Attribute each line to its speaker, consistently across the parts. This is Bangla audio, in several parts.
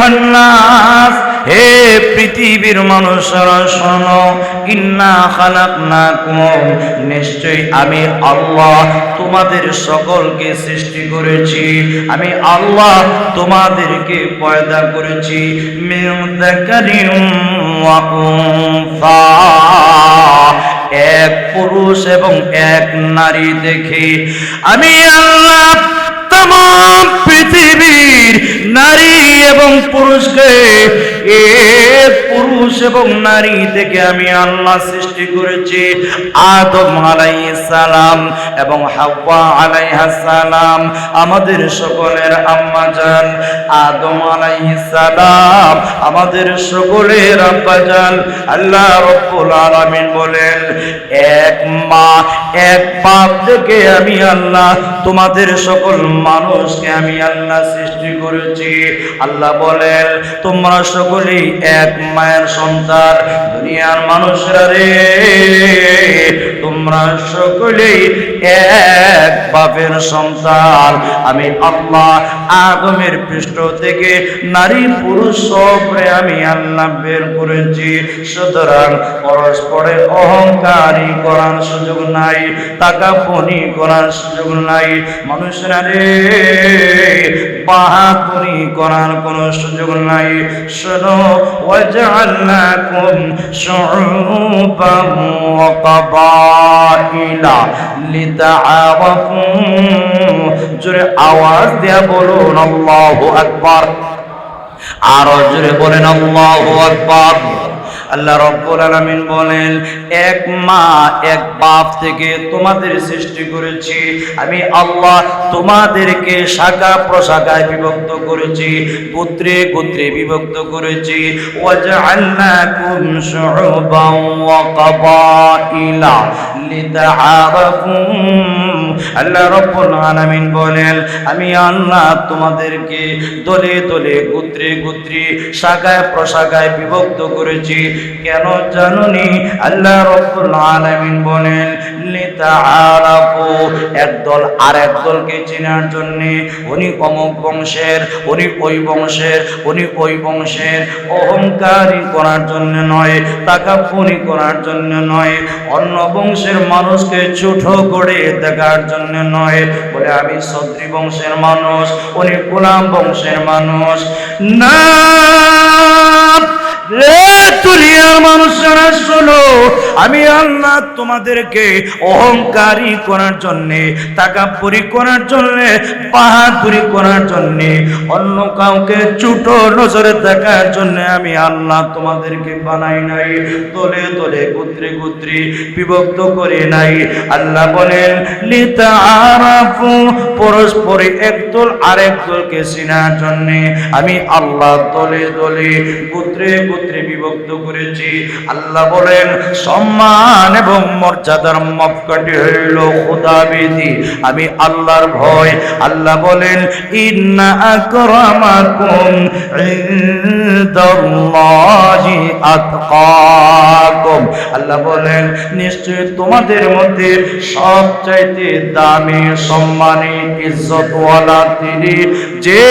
Speaker 1: আইয়ুহান নাস, হে পৃথিবীর মানুষরা শোনো, ইন্না খালাকনাকুম, নিশ্চয়ই আমি আল্লাহ তোমাদের সকলকে সৃষ্টি করেছি। আমি আল্লাহ তোমাদেরকে পয়দা করেছি মিন যাকারিন ওয়া উনসা, এক পুরুষ এবং এক নারী দেখে। আমি আল্লাহ तमाम পৃথিবীর নারী এবং পুরুষকে এক পুরুষ এবং নারী থেকে আমি আল্লাহ সৃষ্টি করেছি। আদম আলাইহিস সালাম এবং হাওয়া আলাইহাস সালাম আমাদের সকলের আম্মা জান। আদম আলাইহিস সালাম আমাদের সকলের আব্বা জান। আল্লাহ রাব্বুল আলামিন বলেন, এক মা এক বাপ থেকে আমি আল্লাহ তোমাদের সকল মানুষকে আমি আল্লাহ সৃষ্টি করেছি। আল্লাহ বলেন, তোমরা সকলেই এক মায়ের সন্তান। দুনিয়ার মানুষরা রে, তোমরা সকলেই এক বাপের সন্তান। আমি আল্লাহ আদমের পৃষ্ঠ থেকে নারী পুরুষ সবরে আমি আল্লাহ বের করেছি। সুতরাং পরস্পরের অহংকারী করার সুযোগ নাই, তাকাপুনি করার সুযোগ নাই। মানুষরা রে, বাহাদুরি করার কোনো সুযোগ নাই। শোনো, ওয়াজআলনাকুম শুউবান ওয়া কাবাইলা লিতাআরাফু। জোরে আওয়াজ দেয়া বলুন আল্লাহু আকবার। আরো জোরে বলেন আল্লাহু আকবার। আল্লাহ রাব্বুল আলামিন বলেন, এক মা এক বাপ থেকে তোমাদের সৃষ্টি করেছি। আমি আল্লাহ তোমাদেরকে শাখা প্রশাখায় বিভক্ত করেছি, গোত্রে গোত্রে বিভক্ত করেছি। ওয়াজআলনাকুম শুউবান ওয়া কাবাইলা লিতাআরাফু। আল্লাহ রাব্বুল আলামিন বলেন, আমি আল্লাহ তোমাদেরকে দলে দলে গোত্রে গোত্রে শাখায় প্রশাখায় বিভক্ত করেছি। কেন জানুনি? আল্লাহ রাব্বুল আলামিন বলেন, লিতাআরাফু, একদল আরেক দলকে চেনার জন্য। উনি অমুক বংশের, উনি ওই বংশের, উনি ওই বংশের। অহংকারী করার জন্য নয়, তাকাপুরি করার জন্য নয়, অন্য বংশের মানুষকে ছোট করে দেখার জন্য নয়। বলে আমি ছত্রী বংশের মানুষ, উনি গোলাম বংশের মানুষ না। দুনিয়ার মানুষরা শোনো, আমি আল্লাহ তোমাদেরকে অহংকারী করার জন্যে, তাকাব্বুরি করার জন্যে, বাহাদুরি করার জন্যে, অন্য কাউকে ছোট নজরে দেখার জন্যে আমি আল্লাহ তোমাদেরকে বানাই নাই। দলে দলে গোত্রে গোত্রে বিভক্ত করে নাই। আল্লাহ বলেন, লিতাআরাফু, পরস্পরে একদল আরেক দলকে চেনার জন্যে আমি আল্লাহ দলে দলে গোত্রে গোত্রে বিভক্ত করেছি। আল্লাহ বলেন, সম্মান এবং মর্যাদার মাপকাঠি হইল খোদাবিধি, আমি আল্লাহর ভয়। আল্লাহ বলেন, ইন্না আকরামাকুম ইনদাল্লাহি আতকাকুম। আল্লাহ বলেন, নিশ্চয় তোমাদের মধ্যে সবচাইতে দামি, সম্মানী, ইজ্জতওয়ালা তিনি, যে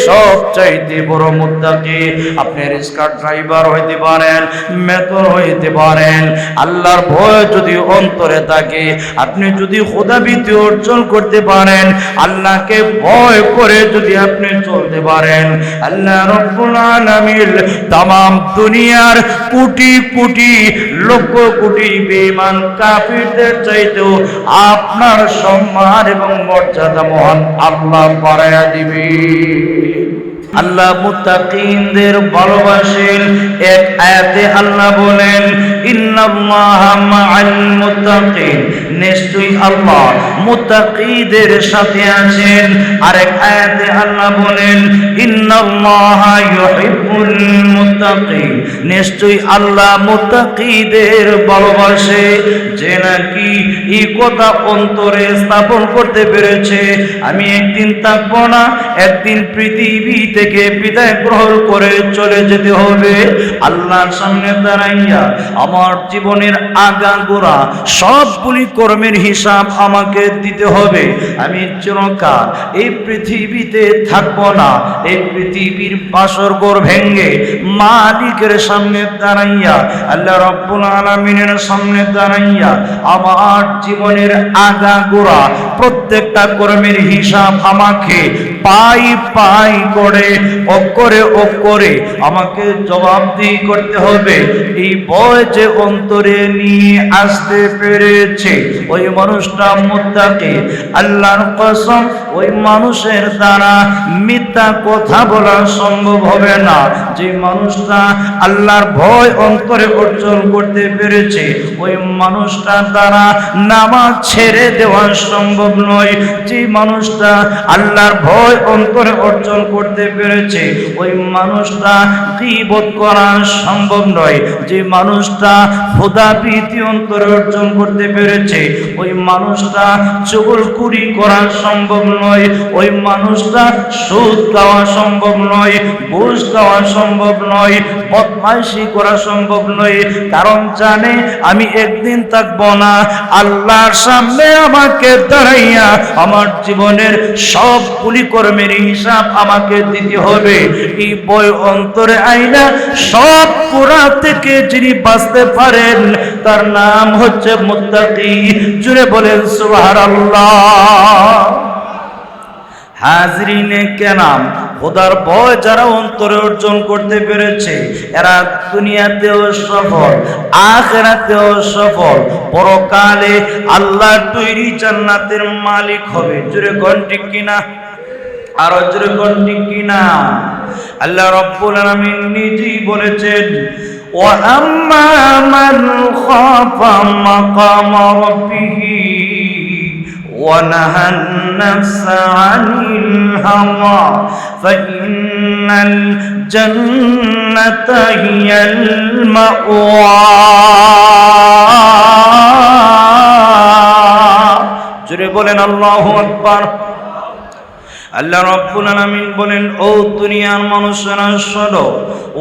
Speaker 1: সবচাইতে বড় মুত্তাকি। আপনি রিক্সা ড্রাইভার হইতে পারেন, মেথর হইতে পারেন, আল্লাহর ভয় যদি অন্তরে থাকে, আপনি যদি খোদাভীতি অর্জন করতে পারেন, আল্লাহকে ভয় করে যদি আপনি চলতে পারেন, আল্লাহ রাব্বুল আলামিন तमाम দুনিয়ার কোটি কোটি লক্ষ কোটি বেঈমান কাফিরদের চাইতেও আপনার সম্মান এবং মর্যাদা মহান আল্লাহ বাড়ায়া দিবে। আল্লাহ মুত্তাকিনদের ভালোবাসেন। এক আয়াতে আল্লাহ বলেন, ইন্নাল্লাহা মাআল মুত্তাকিন, নিশ্চয়ই আল্লাহ মুত্তাকিদের সাথে আছেন। আরেক আয়াতে আল্লাহ বলেন, ইন্নাল্লাহা ইউহিব্বুল মুত্তাকিন, নিশ্চয়ই আল্লাহ মুত্তাকিদের ভালোবাসে। যে নাকি এই কথা অন্তরে স্থাপন করতে পেরেছে, আমি একদিন থাকবো না, একদিন পৃথিবীতে থেকে বিদায় গ্রহণ করে চলে যেতে হবে। আল্লাহর সামনে দাঁড়াইয়া আমার জীবনের আগাগোড়া সবগুলি কর্মের হিসাব আমাকে দিতে হবে। আমি চিরকাল এই পৃথিবীতে থাকবো না। এই পৃথিবীর বাসর ঘর ভেঙ্গে মালিকের সামনে দাঁড়াইয়া, আল্লাহ রাব্বুল আলামিনের সামনে দাঁড়াইয়া আমার জীবনের আগাগোড়া প্রত্যেকটা কর্মের হিসাব আমাকে পাই পাই করে অক্ষরে আমাকে জবাবদিহি করতে হবে। এই ভয় যে অন্তরে নিয়ে আসতে পেরেছে ওই মানুষটা মুত্তাকি। আল্লাহর কসম, ওই মানুষের দ্বারা মিথ্যা কথা বলা সম্ভব হবে না। যে মানুষটা আল্লাহর ভয় অন্তরে অর্জন করতে পেরেছে ওই মানুষটার দ্বারা নামাজ ছেড়ে দেওয়া সম্ভব নয়। যে মানুষটা আল্লাহর ভয় অন্তরে অর্জন করতে পেরেছে ওই মানুষটা গীবত করা সম্ভব নয়। যে মানুষটা খোদাভীতি অন্তরে অর্জন করতে পেরেছে ওই মানুষটা চুগলখুরি করা সম্ভব নয়। ওই মানুষটা সুদ খাওয়া সম্ভব নয়, ঘুষ খাওয়া সম্ভব নয়, বদমাইশি করা সম্ভব নয়। কারণ জানে আমি একদিন থাকবো না। আল্লাহর সামনে আমাকে দাঁড়াইয়া আমার জীবনের সব কুলিকর্মের হিসাব আমাকে দিতে হবে। এই বই অন্তরে আইনা সব গুনাহ থেকে যিনি বাঁচতে পারেন তার নাম হচ্ছে মুত্তাকি। জুড়ে বলেন সুবহানাল্লাহ। হাজরিনে কেরাম, খোদার ভয় যারা অন্তরে অর্জন করতে পেরেছে এরা দুনিয়াতেও সফল, আখিরাতেও সফল, পরকালে আল্লাহর তৈরি জান্নাতের মালিক হবে। জোরে কোন ঠিক কিনা? আর জোরে কোন ঠিক কিনা? আল্লাহ রাব্বুল আলামিন নিজেই বলেছেন, ওয়া আম্মা মান খাফা মাকামা রাব্বিহি ونهى النفس عن الهوى فإن الجنة هي المأوى। জোরে বলেন আল্লাহু আকবার। আল্লাহ রাব্বুল আলামিন বলেন, ও দুনিয়ার মানুষেরা শোনো,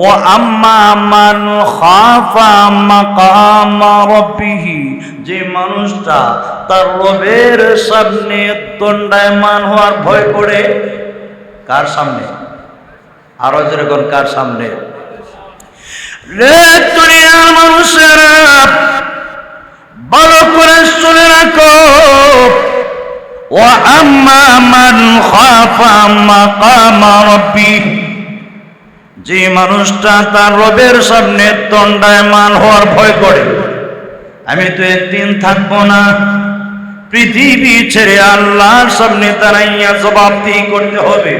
Speaker 1: ও আম্মা মান খাফা মাকামা রাব্বিহি, যে মানুষটা তার রবের সামনে দণ্ডায়মান হওয়ার ভয় করে। কার সামনে? আরো যেরকম কার সামনে? রে দুনিয়ার মানুষেরা ভালো করে শুনে রাখো, وَأَمَّا مَنْ خَافَ مَقَامَ رَبِّهِ, যে মানুষটা তার রবের সামনে দণ্ডায়মান হওয়ার ভয় করে। আমি তো একদিন থাকবো না, পৃথিবী ছেড়ে আল্লাহর সামনে দাঁড়াইয়া জবাবদিহি করতে হবে।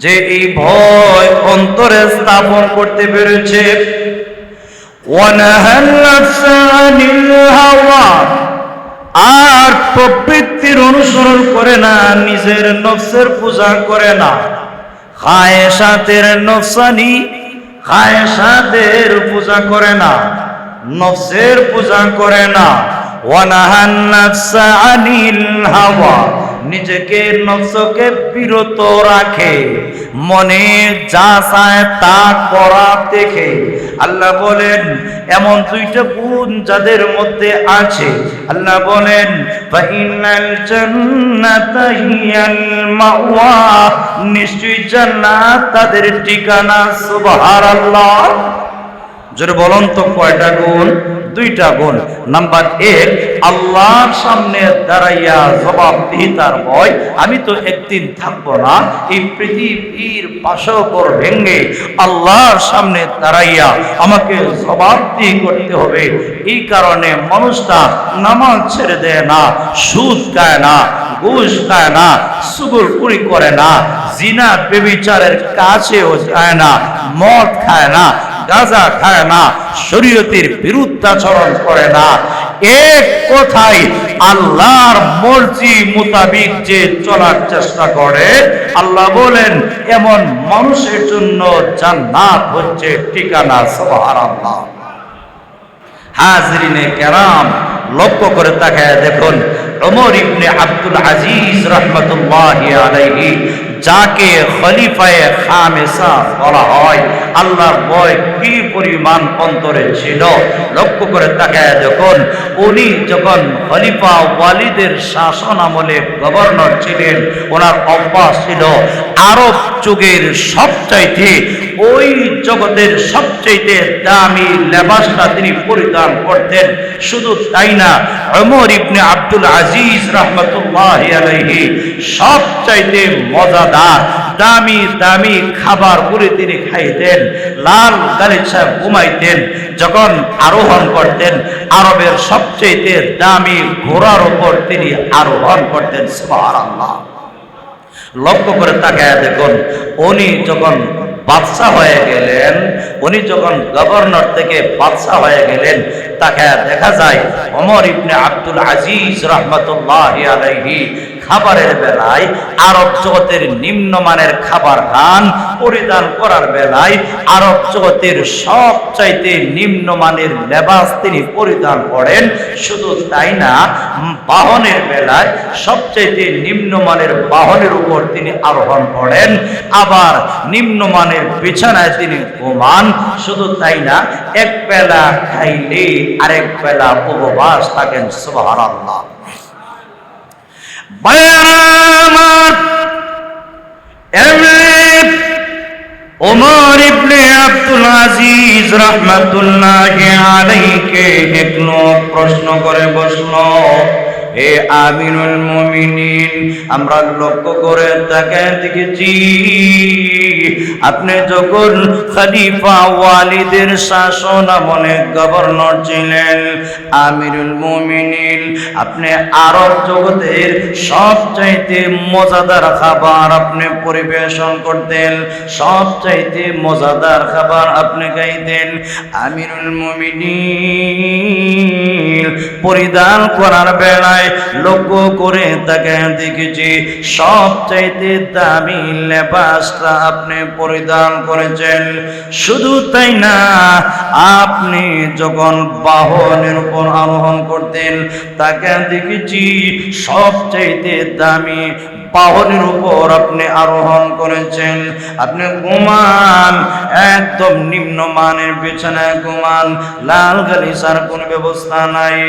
Speaker 1: যে এই ভয় অন্তরে স্থাপন করতে পেরেছে। وَنَهَى النَّفْسَ عَنِ الْهَوَى, আর প্রবৃত্তির অনুসরণ করে না, নিজের নফসের পূজা করে না, খায়েশাতের নফসানি খায়েশাতের পূজা করে না, নফসের পূজা করে না। ওয়ানাহান নাফসা আনিল হাওয়া, নিজেকে নফসকে বিরত রাখে, মনে যা চায় তা করা দেখে। আল্লাহ বলেন এমন দুইটা গুণ যাদের মধ্যে আছে, আল্লাহ বলেন ফাইনাল জান্নাতা হিয়াল মাওয়া, নিশ্চয়ই জান্নাত তাদের ঠিকানা। সুবহানাল্লাহ। জোরে বলুন তো কয়টা গুণ? দুইটা গুণ। নাম্বার 1, আল্লাহর সামনে দাঁড়াইয়া জবাবদিহিতার ভয়। আমি তো একদিন থাকবো না, এই পৃথিবীর বাসর ভেঙ্গে আল্লাহর সামনে দাঁড়াইয়া আমাকে জবাবদিহি করতে হবে। এই কারণে মানুষটা নামাজ ছেড়ে দেয় না, সুদ খায় না, ঘুষ খায় না, চুগলখুরি করে না, জিনা ব্যভিচারের কাছেও যায় না, মদ খায় না, গাঁজা খায় না, শরীয়তের বিরুদ্ধাচরণ করে না। এক কথায় আল্লাহর মর্জি মোতাবিক যে চলার চেষ্টা করে, আল্লাহ বলেন এমন মানুষের জন্য জান্নাত হচ্ছে ঠিকানা। সুবহানাল্লাহ। হাজরিনে কেরাম, লক্ষ্য করে তাকায় দেখুন, ওমর ইবনে আব্দুল আজিজ রাহমাতুল্লাহি আলাইহি যাকে খলিফায়ে খামেসা বলা হয়, আল্লাহর ভয় কি পরিমাণ অন্তরে ছিল লক্ষ্য করে তাকায় দেখুন। উনি যখন খলিফা ওয়ালিদের শাসন আমলে গভর্নর ছিলেন, ওনার অভ্যাস ছিল আরব যুগের সবচাইতে, ওই জগতের সবচাইতে দামি লেবাসটা তিনি পরিধান করতেন। শুধু তাই না, ওমর ইবনে আব্দুল আজিজ রাহমাতুল্লাহি আলাইহি সবচাইতে মজাদার দামি দামি খাবারগুলি তিনি খাইতেন, লাল গালিচা ঘুমাইতেন, যখন আরোহণ করতেন আরবের সবচাইতে দামি ঘোড়ার উপর তিনি আরোহণ করতেন। সুবহানাল্লাহ। লক্ষ্য করে তাকায় দেখুন, উনি যখন বাদশাহ হয়ে গেলেন, উনি যখন গভর্নর থেকে বাদশাহ হয়ে গেলেন, তাকে দেখা যায় ওমর ইবনে আব্দুল আজিজ রাহমাতুল্লাহি আলাইহি খাবারের বেলায় আরব জগতের নিম্নমানের খাবার খান, পরিধান করার বেলায় আরব জগতের সবচাইতে নিম্নমানের লেবাস তিনি পরিধান করেন। শুধু তাই না, বাহনের বেলায় সবচাইতে নিম্নমানের বাহনের উপর তিনি আরোহণ করেন, আবার নিম্নমানের বিছানায় তিনি ঘুমান। শুধু তাই না, এক বেলা খাইলে আরেক বেলা উপবাস থাকেন। সুবহানাল্লাহ। ওমর ইবনে আব্দুল আজিজ রাহমাতুল্লাহি আলাইহি এক লোক প্রশ্ন করে বসলো, হে আমিরুল মুমিনিন, আমরা লক্ষ্য করে তাকে দেখেছি আপনি যখন খলিফা ওয়ালিদের শাসন আমলে গভর্নর ছিলেন, আমিরুল মুমিনিন, আপনি আরব জগতের সবচাইতে মজাদার খাবার আপনি পরিবেশন করতেন, সবচাইতে মজাদার খাবার আপনি খাইতেন। আমিরুল মুমিনিন পরিধান করার বেলায় লক্ষ্য করে তাকে দেখেছি সবচাইতে দামি লেবাসটা আপনি পরিধান করেছেন। শুধু তাই না, আপনি যখন বাহনের উপর আরোহণ করতেন, তাকে দেখেছি সবচাইতে দামি বাহনের উপর আপনি আরোহণ করেছেন। আপনি ঘুমান একদম নিম্নমানের বিছানায় ঘুমান, লাল গালিচার কোনো ব্যবস্থা নাই।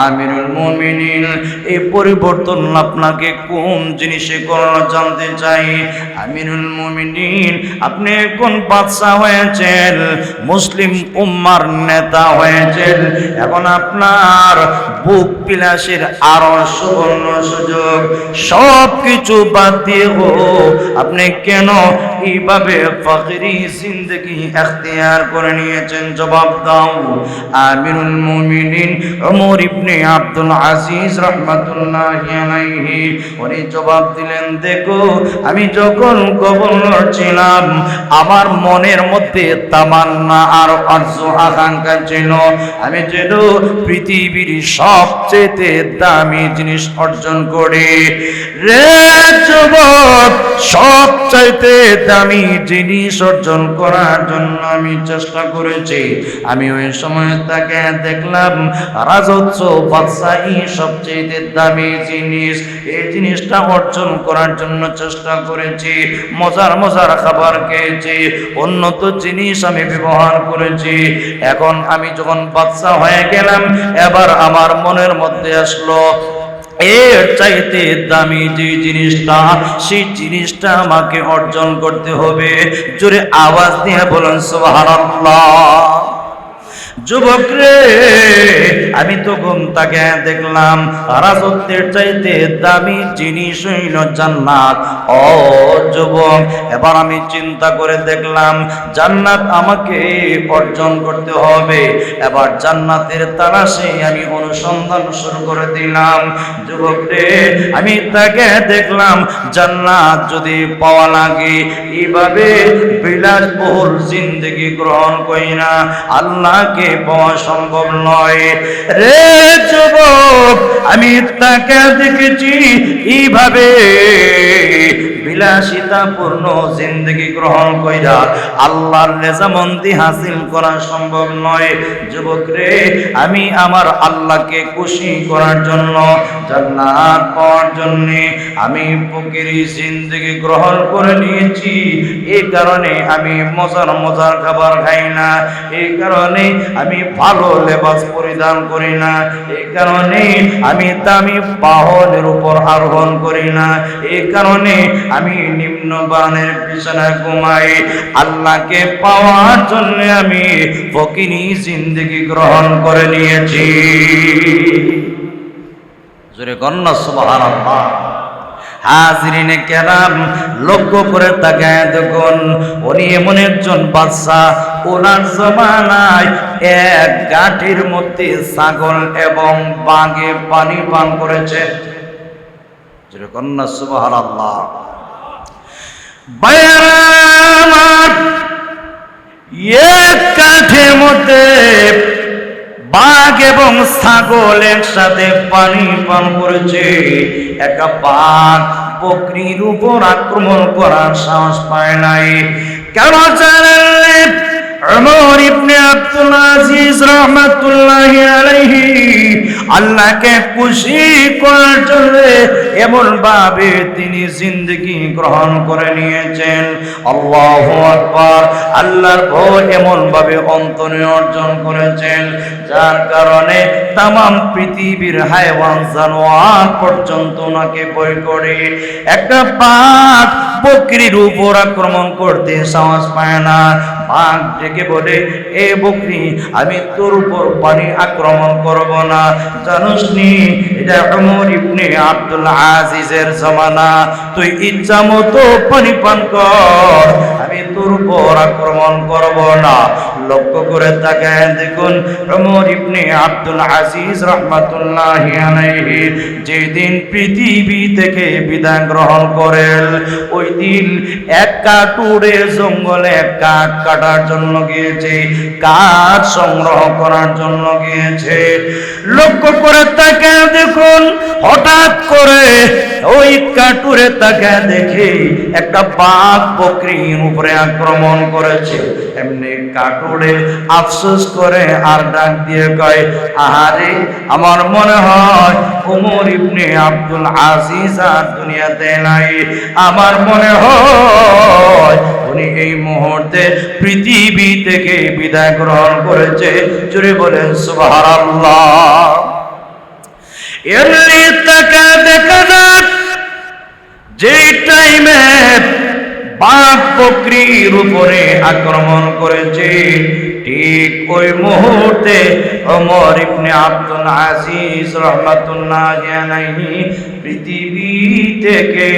Speaker 1: আমিরুল মুমিনিন, এই পরিবর্তন আপনাকে কোন জিনিসে করলো জানতে চাই। আমিরুল মুমিনিন, আপনি কোন বাদশাহ হয়েছেন, মুসলিম উম্মার নেতা হয়েছেন, এখন আপনার বুক বিলাসের আরো সুবর্ণ সুযোগ, সব কিছু বাদ দিয়ে আপনি কেন এইভাবে ফকিরি জিন্দেগি ইখতিয়ার করে নিয়েছেন? জবাব দাও। আমিরুল মুমিনিন ওমর ইবনে আব্দুল আজিজ রাহমাতুল্লাহি আলাইহি উনি জবাব দিলেন, দেখো, আমি যখন গভর্নর ছিলাম, আমার মনের মধ্যে তামান্না আর আরজু আকাঙ্ক্ষা ছিল, আমি যেন পৃথিবীর সবচেয়ে দামি জিনিস অর্জন করি। রে যুবক, সবচাইতে দামি জিনিস অর্জন করার জন্য আমি চেষ্টা করেছি। আমি ওই সময় তাকে দেখলাম রাজত্ব, বাদশাহী সবচেয়ে দামি জিনিস, এই জিনিসটা অর্জন করার জন্য চেষ্টা করেছি। মজার মজার খাবার খেয়েছি, উন্নত জিনিস আমি ব্যবহার করেছি। এখন আমি যখন বাদশাহ হয়ে গেলাম, এবার আমার মনের মধ্যে আসলো এর চাইতে দামি যে জিনিসটা, সেই জিনিসটা আমাকে অর্জন করতে হবে। জোরে আওয়াজ দিয়ে বলুন সুবহানাল্লাহ। যুবক রে, আমি তখন তাকে দেখলাম রাজত্বের চাইতে দামি জিনিস হইল জান্নাত। ও যুবক, এবার আমি চিন্তা করে দেখলাম জান্নাত আমাকে অর্জন করতে হবে। এবার জান্নাতের তালাশে আমি অনুসন্ধান শুরু করে দিলাম। যুবক রে, আমি তাকে দেখলাম জান্নাত যদি পাওয়া লাগে, এইভাবে বিলাসবহুল জিন্দেগি গ্রহণ করি না, আল্লাহকে তাকে পাওয়া সম্ভব নয়। রে যুবক, আমি তাকে দেখেছি এইভাবে বিলাসিতাপূর্ণ জিন্দগি গ্রহণ কইরা আল্লাহর রেজামন্দি হাসিল করা সম্ভব নয়। যুবক রে, আমি আমার আল্লাহকে খুশি করার জন্য, জান্নাত পাওয়ার জন্য আমি ফকিরি জিন্দগি গ্রহণ করে নিয়েছি। এই কারণে আমি মজার মজার খাবার খাই না, এই কারণে আমি ভালো লেবাস পরিধান করি না, এই কারণে আমি দামি বাহনের উপর আরোহণ করি না, এই কারণে আমি নিম্নবানের বিছানায় ঘুমাই। আল্লাহকে পাওয়ার জন্য আমি ফকিরি জিন্দগি গ্রহণ করে নিয়েছি। জোরে কন্যা সুবহানাল্লাহ। হাজিরিনে কেরাম, লক্ষ্য করে তাকায় দেখুন, উনি এমন একজন বাদশা, ওনার জমানায় এক গাঠির মধ্যে ছাগল এবং বাঘে পানি পান করেছে। জোরে কন্যা সুবহানাল্লাহ। বায়ার এক কাঠের মধ্যে বাঘ এবং ছাগল একসাথে পানি পান করেছে। একটা বাঘ বকরির উপর আক্রমণ করার সাহস পায় নাই। কেন জানেন? ওমর ইবনে আব্দুল আজিজ রাহমাতুল্লাহি আলাইহি আল্লাহকে খুশি করার জন্য এমন ভাবে তিনি জিন্দগি গ্রহণ করে নিয়েছেন। আল্লাহু আকবার। আল্লাহর ভয় এমন ভাবে অন্তরে অর্জন করেছেন, যার কারণে তামাম পৃথিবীর হায়াওয়ান জানোয়ার পর্যন্ত ওনাকে ভয় করে। একটা বাঘ বকরির উপর আক্রমণ করতে সাহস পায় না। বাঘ ডেকে বলে, এ বকরি, আমি তোর উপর পানি আক্রমণ করব না। জানোস নি এটা ওমর ইবনে আব্দুল আজিজের জামানা, তুই ইচ্ছা মতো পানি পান কর, আমি তোর উপর আক্রমণ করব না। লক্ষ্য করে তাকায় দেখুন, ওমর ইবনে আব্দুল আজিজ রাহমাতুল্লাহি আলাইহি যেদিন পৃথিবী থেকে বিদায় গ্রহণ করেন, ওই দিন এক কাঠুরে জঙ্গলে কাঠ কাটার জন্য গিয়েছে, কাঠ সংগ্রহ করার জন্য গিয়েছে। লক্ষ্য করে তাকায় দেখুন, হঠাৎ করে ওই কাঠুরে তাকায় দেখে একটা বাঘ বকরির উপরে আক্রমণ করেছে। এমনি কাঠুরে আফসোস করে আর ডাক দিয়ে কয়, আহারে, আমার মনে হয় ওমর ইবনে আব্দুল আজিজ আর দুনিয়াতে নাই। আমার মনে হয় উনি এই মুহূর্তে পৃথিবী থেকে বিদায় গ্রহণ করেছে। জোরে বলেন সুবহানাল্লাহ। এমনি তাকে দেখা যাক, যে টাইমে বাঘ বকরির উপরে আক্রমণ করেছে, ঠিক ওই মুহূর্তে ওমর ইবনে আব্দুল আজিজ রাহমাতুল্লাহি আলাইহি পৃথিবী থেকে,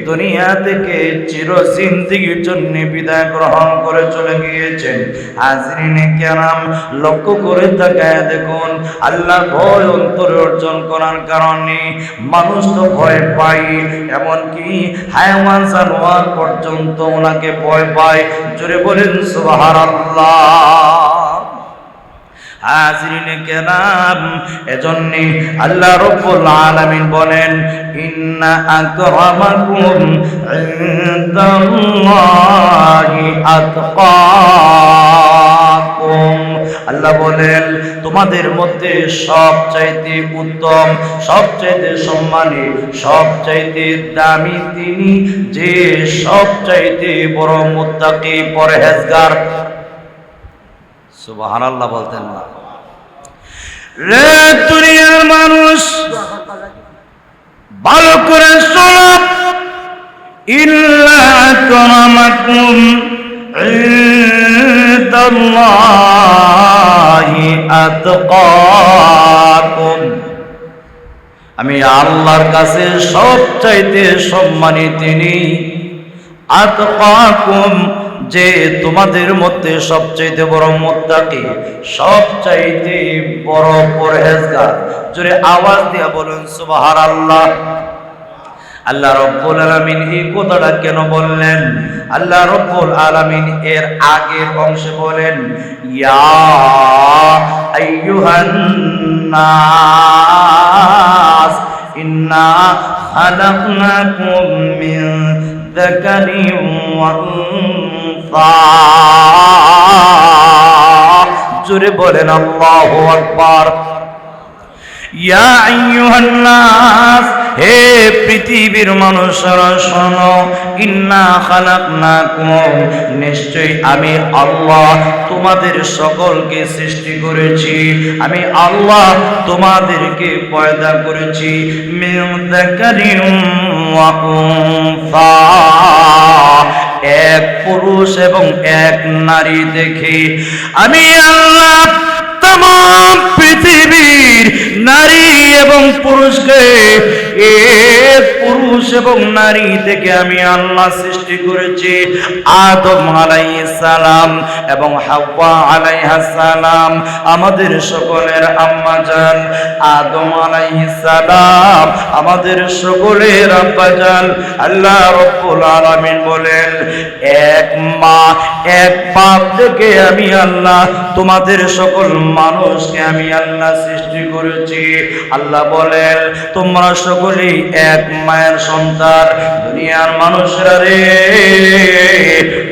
Speaker 1: দুনিয়া থেকে চিরজিন্দিগির জন্য বিদায় গ্রহণ করে চলে গিয়েছেন। হাজরিনে কেরাম, লক্ষ্য করে তাকায় দেখুন, আল্লাহ ভয় অন্তরে অর্জন করার কারণে মানুষ তো ভয় পায়, এমনকি হায়াওয়ান জানোয়ার পর্যন্ত ওনাকে ভয় পায়। জোরে বলেন সুবহানাল্লাহ। হাজরিনে কেরাম, এজন্য আল্লাহ রাব্বুল আলামিন বলেন, ইন্না আকরামাকুম ইনদাল্লাহি আতকাকুম। আল্লাহ বলেন, তোমাদের মধ্যে সবচাইতে উত্তম, সবচাইতে সম্মানী, সবচাইতে দামি তিনি যে সবচাইতে বড় মুত্তাকি, পরহেজগার। সুবহানাল্লাহ বলতেন না? রে দুনিয়ার মানুষ, ভালো করে শোনো, ইল্লা আকরামাকুম ইনদাল্লাহি আতকাকুম। আমি আল্লাহর কাছে সবচাইতে সম্মানী তিনি। আতকাকুম, যে তোমাদের মধ্যে সবচাইতে বড় মুত্তাকি, সবচাইতে বড় পরহেজগার। জোরে আওয়াজ দিয়ে বলুন সুবহানাল্লাহ। আল্লাহ রাব্বুল আলামিন এই কথাটা কেন বললেন? আল্লাহ রাব্বুল আলামিন এর আগের অংশে বলেন, ইয়া আইয়ুহান নাস ইন্না খালাকনাকুম মিন যাকারিন ওয়া উনসা। জোরে বলেন আল্লাহু আকবার। ইয়া আইয়ুহান নাস, হে পৃথিবীর মানুষরা শোনো, ইন্না খালাকনাকুম, নিশ্চয়ই আমি আল্লাহ তোমাদের সকলকে সৃষ্টি করেছি। আমি আল্লাহ তোমাদেরকে পয়দা করেছি মিন যাকারিন ওয়া উনসা, এক পুরুষ এবং এক নারী দেখে। আমি আল্লাহ तमाम পৃথিবীর নারী এবং পুরুষকে এক পুরুষ এবং নারী থেকে আমি আল্লাহ সৃষ্টি করেছি। আদম আলাইহিস সালাম এবং হাওয়া আলাইহাস সালাম আমাদের সকলের আম্মা জান। আদম আলাইহিস সালাম আমাদের সকলের আব্বা জান। আল্লাহ রাব্বুল আলামিন বলেন, এক মা এক বাপ থেকে আমি আল্লাহ তোমাদের সকল মানুষকে আমি আল্লাহ সৃষ্টি করেছি। আল্লাহ বলেন, তোমরা সকলেই এক মায়ের সন্তান। দুনিয়ার মানুষরা রে,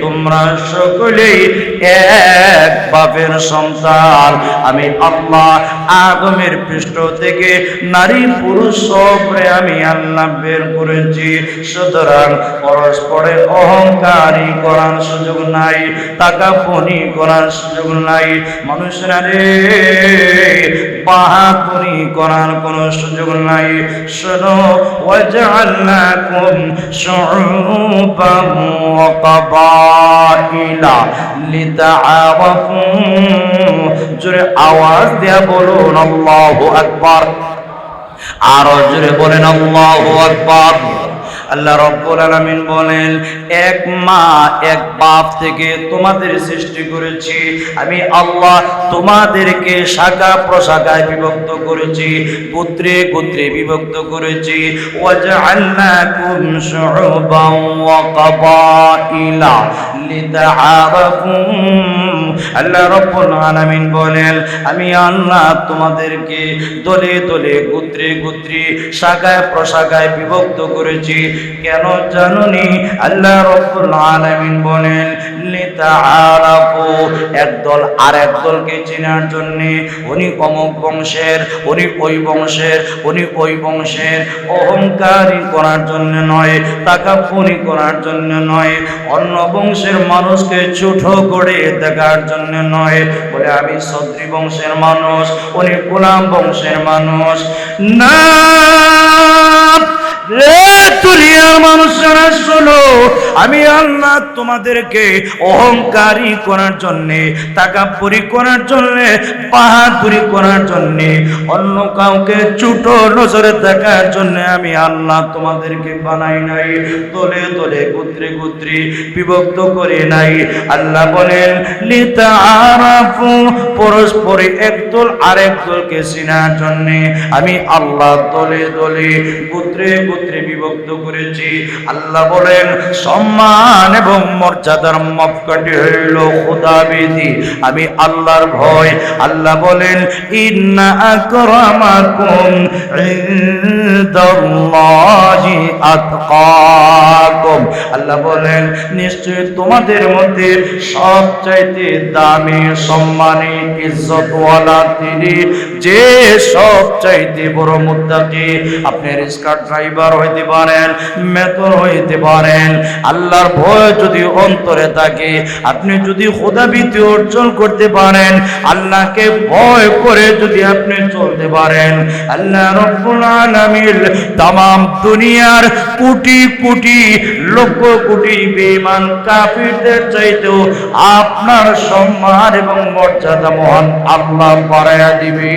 Speaker 1: তোমরা সকলেই এক বাপের সন্তান। আমি আল্লাহ আদমের পৃষ্ঠ থেকে নারী পুরুষ সবরে আমি আল্লাহ বের করেছি। সুতরাং পরস্পরের অহংকারী করার সুযোগ নাই, তাকাপুনি করার সুযোগ নাই। মানুষরা রে, বাহাদুরি করার কোন সুযোগ নাই। শোনো, ওয়াজআলনাকুম শুউবান ওয়া কাবাইলা লিতাআরাফু। জোরে আওয়াজ দিয়ে বলুন আল্লাহু আকবার। আরো জোরে বলেন আল্লাহু আকবার। আল্লাহ রাব্বুল আলামিন বলেন, এক মা এক বাপ থেকে তোমাদের সৃষ্টি করেছি। আমি আল্লাহ তোমাদেরকে শাখা প্রশাখায় বিভক্ত করেছি, গোত্রে গোত্রে বিভক্ত করেছি। ওয়াজআলনাকুম শুউবান ওয়া কাবাইলা লিতাআরাফু। আল্লাহ রাব্বুল আলামিন বলেন, আমি আল্লাহ তোমাদেরকে দলে দলে গোত্রে গোত্রে শাখায় প্রশাখায় বিভক্ত করেছি। কেন জানুনি? আল্লাহ রাব্বুল আলামিন বলেন, লিতাআরাফু, একদল আরেক দলকে চেনার জন্য। উনি অমুক বংশের, উনি ওই বংশের, উনি ওই বংশের। অহংকারী করার জন্য নয়, তাকাপুনি করার জন্য নয়, অন্য বংশের মানুষকে ছোট করে দেখার জন্য নয়। বলে আমি ছত্রী বংশের মানুষ, উনি গোলাম বংশের মানুষ না। দুনিয়ার মানুষরা শোনো, আমি আল্লাহ তোমাদেরকে অহংকারী করার জন্যে, তাকাব্বুরি করার জন্যে, বাহাদুরি করার জন্যে, অন্য কাউকে ছোট নজরে দেখার জন্য আমি আল্লাহ তোমাদেরকে বানাই নাই। দলে দলে গোত্রে গোত্রে বিভক্ত করে নাই। আল্লাহ বলেন, লিতাআরাফু, পরস্পরে একদল আরেক দলকে চেনার জন্যে আমি আল্লাহ দলে দলে গোত্রে গোত্রে বিভক্ত করেছি। আল্লাহ বলেন, সম্মান এবং মর্যাদার মাপকাঠি হইল খোদাবিধি, আমি আল্লাহর ভয়। আল্লাহ বলেন, ইন্না আকরামাকুম ইনদাল্লাহি আতকাকুম। আল্লাহ বলেন, নিশ্চয় তোমাদের মধ্যে সবচাইতে দামি, সম্মানী, ইজ্জতওয়ালা তিনি, যে সবচাইতে বড় মুত্তাকি। আপনি রিক্সা ড্রাইভার হইতে পারেন, মেথর হইতে পারেন, আল্লাহর ভয় যদি অন্তরে থাকে, আপনি যদি খোদাভীতি অর্জন করতে পারেন, আল্লাহকে ভয় করে যদি আপনি চলতে পারেন, আল্লাহ রাব্বুল আলামিন तमाम দুনিয়ার কোটি কোটি লক্ষ কোটি বেঈমান কাফিরদের চাইতেও আপনার সম্মান এবং মর্যাদা মহান আল্লাহ বাড়ায়া দিবে।